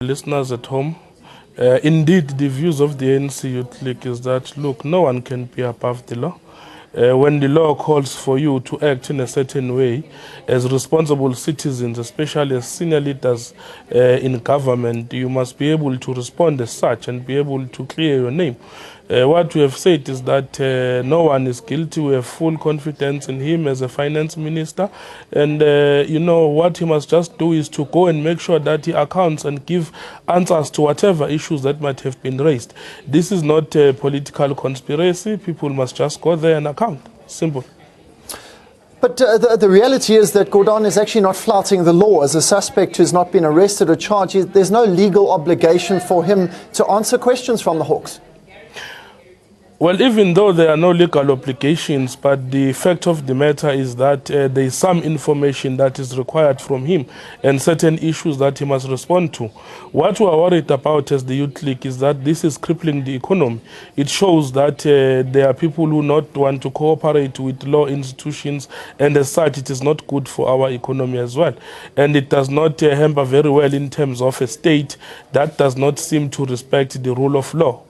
Listeners at home, indeed the views of the ANC Youth League is that, look, no one can be above the law. When the law calls for you to act in a certain way as responsible citizens, especially as senior leaders in government, you must be able to respond as such and be able to clear your name. What we have said is that no one is guilty. We have full confidence in him as a finance minister. And, what he must just do is to go and make sure that he accounts and give answers to whatever issues that might have been raised. This is not a political conspiracy. People must just go there and account. Simple. But the reality is that Gordhan is actually not flouting the law. As a suspect who's not been arrested or charged, there's no legal obligation for him to answer questions from the Hawks. Well, even though there are no legal obligations, but the fact of the matter is that there is some information that is required from him and certain issues that he must respond to. What we are worried about as the Youth League is that this is crippling the economy. It shows that there are people who not want to cooperate with law institutions, and as such it is not good for our economy as well. And it does not hamper very well in terms of a state that does not seem to respect the rule of law,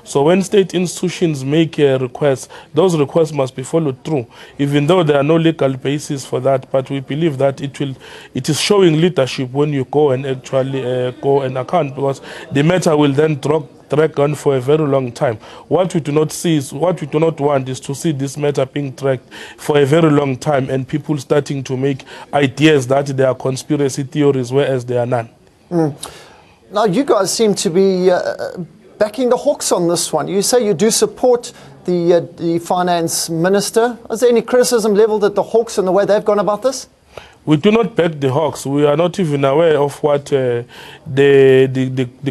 So when state institutions make requests, those requests must be followed through, even though there are no legal basis for that. But we believe that it is showing leadership when you go and actually go and account, because the matter will then drag on for a very long time. What we do not want is to see this matter being dragged for a very long time and people starting to make ideas that there are conspiracy theories, whereas there are none. Now, you guys seem to be backing the Hawks on this one. You say you do support the finance minister. Is there any criticism leveled at the Hawks and the way they've gone about this? We do not back the Hawks. We are not even aware of what the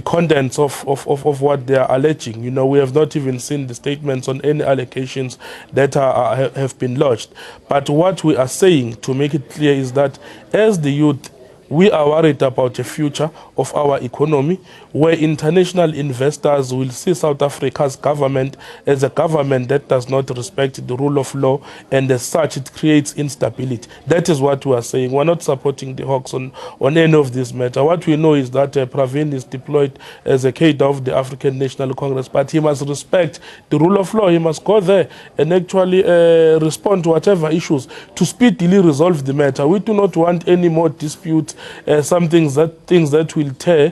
contents of what they are alleging. We have not even seen the statements on any allegations that have been lodged. But what we are saying, to make it clear, is that as the youth, we are worried about the future of our economy, where international investors will see South Africa's government as a government that does not respect the rule of law, and as such it creates instability. That is what we are saying. We're not supporting the Hawks on any of this matter. What we know is that Pravin is deployed as a cadre of the African National Congress, but he must respect the rule of law. He must go there and actually respond to whatever issues to speedily resolve the matter. We do not want any more disputes, things that will tear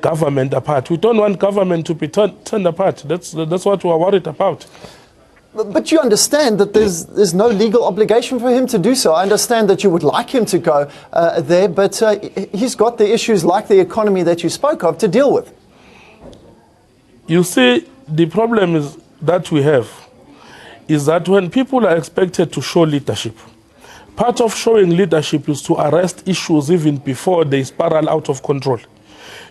government apart. We don't want government to be turned apart. That's what we are worried about. But you understand that there's no legal obligation for him to do so. I understand that you would like him to go there, but he's got the issues like the economy that you spoke of to deal with. You see, the problem is that we have is that when people are expected to show leadership, part of showing leadership is to arrest issues even before they spiral out of control.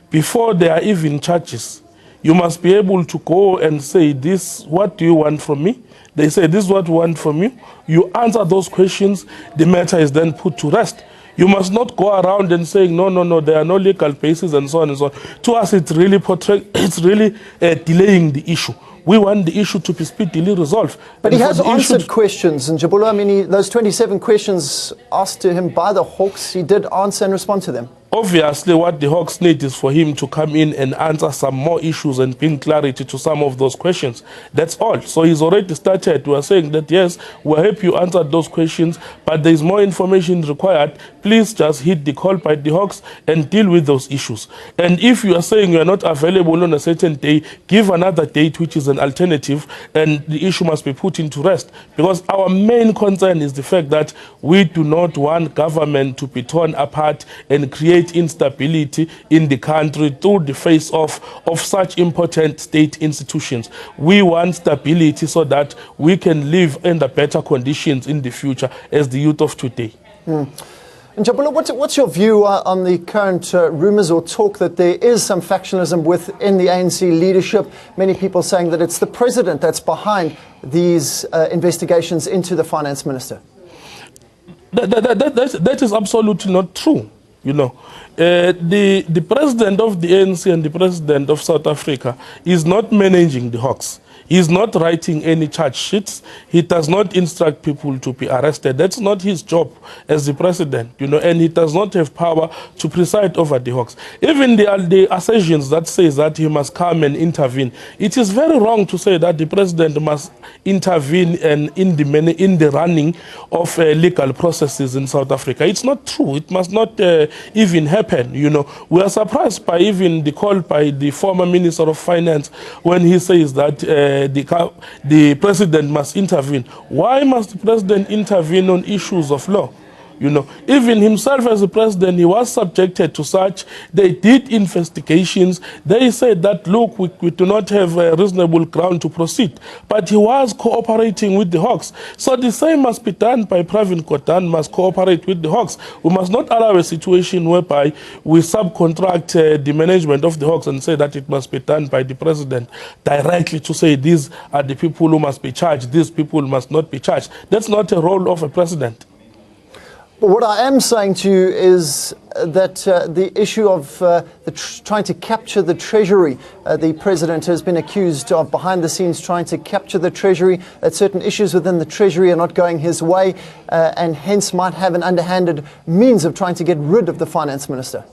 Before there are even charges, you must be able to go and say, this, what do you want from me? They say, this is what we want from you. You answer those questions, the matter is then put to rest. You must not go around and saying, no, there are no legal bases and so on and so on. To us, it's really delaying the issue. We want the issue to be speedily resolved. But he has answered questions, and Njabulo, I mean, those 27 questions asked to him by the Hawks, he did answer and respond to them. Obviously, what the Hawks need is for him to come in and answer some more issues and bring clarity to some of those questions. That's all. So he's already started. We are saying that, yes, we'll help you answer those questions, but there's more information required. Please just hit the call by the Hawks and deal with those issues. And if you are saying you are not available on a certain day, give another date, which is an alternative, and the issue must be put into rest. Because our main concern is the fact that we do not want government to be torn apart and create instability in the country through the face of such important state institutions. We want stability so that we can live under better conditions in the future as the youth of today. Njabulo, what's your view on the current rumours or talk that there is some factionalism within the ANC leadership? Many people saying that it's the president that's behind these investigations into the finance minister. That is absolutely not true. The president of the ANC and the president of South Africa is not managing the Hawks. He's not writing any charge sheets. He does not instruct people to be arrested. That's not his job as the president, and he does not have power to preside over the Hawks. Even the assertions that says that he must come and intervene, it is very wrong to say that the president must intervene in the running of legal processes in South Africa. It's not true. It must not even happen. We are surprised by even the call by the former Minister of Finance when he says that the president must intervene. Why must the president intervene on issues of law? Even himself as a president, he was subjected to such. They did investigations. They said that, look, we do not have a reasonable ground to proceed. But he was cooperating with the Hawks. So the same must be done by Gordhan, must cooperate with the Hawks. We must not allow a situation whereby we subcontract the management of the Hawks and say that it must be done by the president directly to say these are the people who must be charged, these people must not be charged. That's not a role of a president. But what I am saying to you is that the issue of trying to capture the treasury, the president has been accused of behind the scenes trying to capture the treasury, that certain issues within the treasury are not going his way, and hence might have an underhanded means of trying to get rid of the finance minister.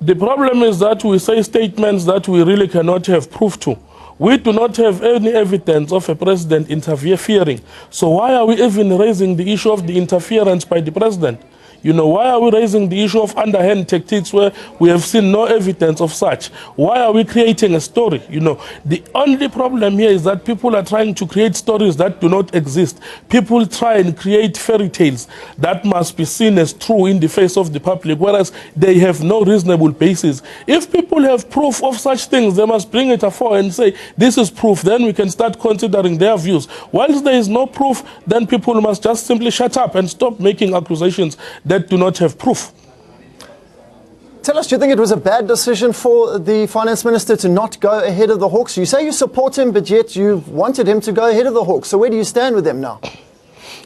The problem is that we say statements that we really cannot have proof to. We do not have any evidence of a president interfering. So why are we even raising the issue of the interference by the president? Why are we raising the issue of underhand tactics where we have seen no evidence of such? Why are we creating a story? The only problem here is that people are trying to create stories that do not exist. People try and create fairy tales that must be seen as true in the face of the public, whereas they have no reasonable basis. If people have proof of such things, they must bring it forward and say, this is proof, then we can start considering their views. Whilst there is no proof, then people must just simply shut up and stop making accusations that do not have proof. Tell us, do you think it was a bad decision for the finance minister to not go ahead of the Hawks? You say you support him, but yet you wanted him to go ahead of the Hawks. So where do you stand with him now?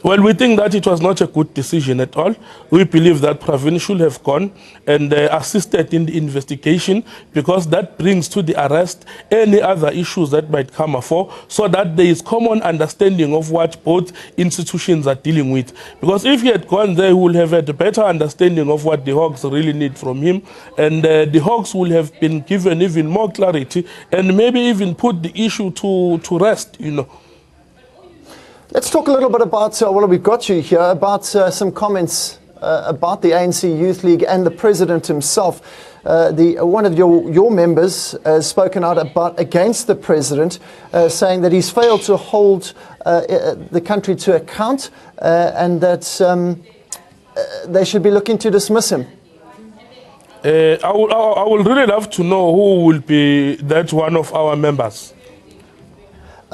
Well, we think that it was not a good decision at all. We believe that Pravin should have gone and assisted in the investigation, because that brings to the arrest any other issues that might come afore, so that there is common understanding of what both institutions are dealing with. Because if he had gone there, he would have had a better understanding of what the Hawks really need from him, and the Hawks will have been given even more clarity and maybe even put the issue to rest, Let's talk a little bit about, well, we've got you here, about some comments about the ANC Youth League and the president himself. One of your members has spoken out against the president, saying that he's failed to hold the country to account, and that they should be looking to dismiss him. I would really love to know who will be that one of our members.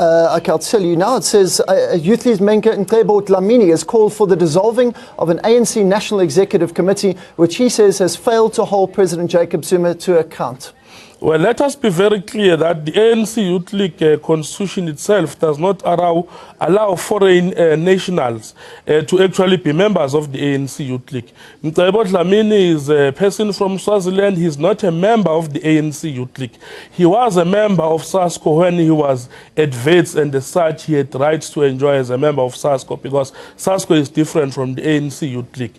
Okay, I'll tell you now. It says Youth League member Njabulo has called for the dissolving of an ANC National Executive Committee, which he says has failed to hold President Jacob Zuma to account. Well, let us be very clear that the ANC Youth League constitution itself does not allow foreign nationals to actually be members of the ANC Youth League. Njabulo is a person from Swaziland. He's not a member of the ANC Youth League. He was a member of SASCO when he was at VETS, and as such, he had rights to enjoy as a member of SASCO, because SASCO is different from the ANC Youth League.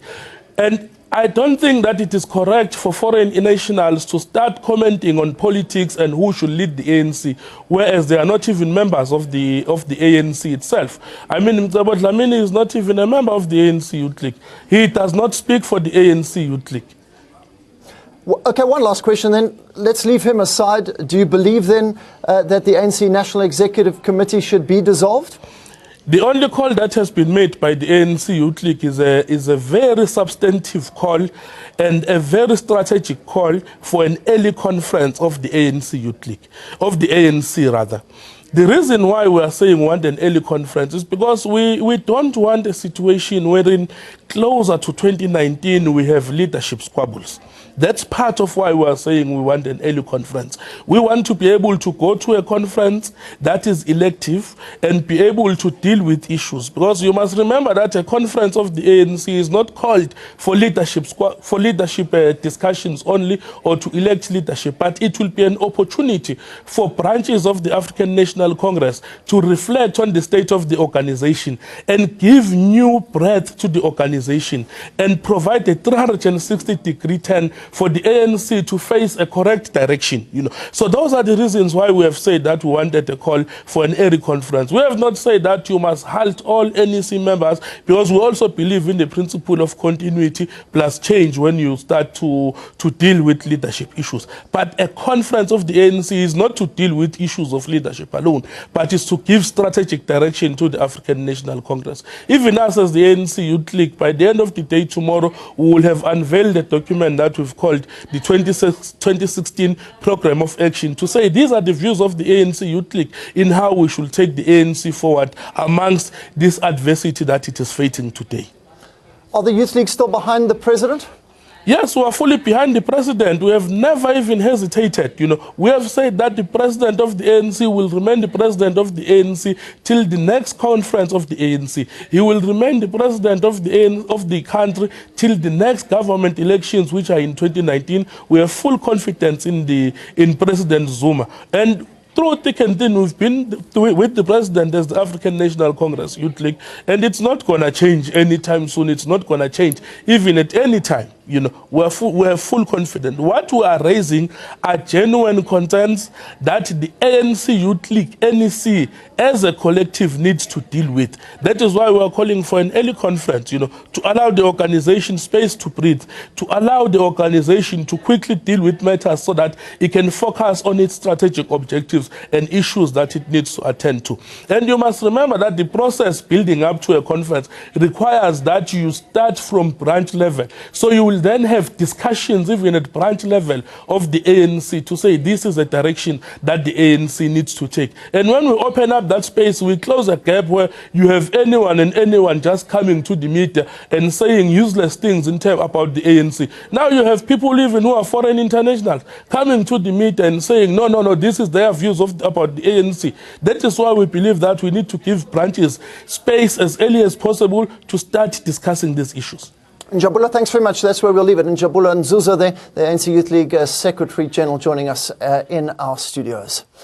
And I don't think that it is correct for foreign nationals to start commenting on politics and who should lead the ANC, whereas they are not even members of the ANC itself. I mean, Njabulo is not even a member of the ANC Youth League. He does not speak for the ANC Youth League. Okay, one last question then. Let's leave him aside. Do you believe then that the ANC National Executive Committee should be dissolved? The only call that has been made by the ANC Youth League is a very substantive call and a very strategic call for an early conference of the ANC Youth League, of the ANC rather. The reason why we are saying we want an early conference is because we don't want a situation wherein closer to 2019 we have leadership squabbles. That's part of why we are saying we want an early conference. We want to be able to go to a conference that is elective and be able to deal with issues. Because you must remember that a conference of the ANC is not called for leadership discussions only or to elect leadership, but it will be an opportunity for branches of the African National Congress to reflect on the state of the organization and give new breath to the organization and provide a 360-degree turn for the ANC to face a correct direction. So those are the reasons why we have said that we wanted a call for an early conference. We have not said that you must halt all NEC members, because we also believe in the principle of continuity plus change when you start to deal with leadership issues. But a conference of the ANC is not to deal with issues of leadership alone, but is to give strategic direction to the African National Congress. Even us as the ANC Youth League, by the end of the day tomorrow, we will have unveiled a document that we've called the 2016 Program of Action, to say these are the views of the ANC Youth League in how we should take the ANC forward amongst this adversity that it is facing today. Are the Youth League still behind the president? Yes, we are fully behind the president. We have never even hesitated. We have said that the president of the ANC will remain the president of the ANC till the next conference of the ANC. He will remain the president of the country till the next government elections, which are in 2019. We have full confidence in President Zuma. And through thick and thin, we've been with the president as the African National Congress Youth League, and it's not going to change anytime soon. It's not going to change even at any time. We're full confident. What we are raising are genuine concerns that the ANC Youth League, NEC, as a collective needs to deal with. That is why we are calling for an early conference, to allow the organization space to breathe, to allow the organization to quickly deal with matters so that it can focus on its strategic objectives and issues that it needs to attend to. And you must remember that the process building up to a conference requires that you start from branch level. So you will then have discussions even at branch level of the ANC to say this is a direction that the ANC needs to take. And when we open up that space, we close a gap where you have anyone just coming to the media and saying useless things about the ANC. Now you have people even who are foreign internationals coming to the media and saying, no, this is their views about the ANC. That is why we believe that we need to give branches space as early as possible to start discussing these issues. Njabulo, thanks very much. That's where we'll leave it. Njabulo Nzuza, the ANC Youth League Secretary General, joining us in our studios.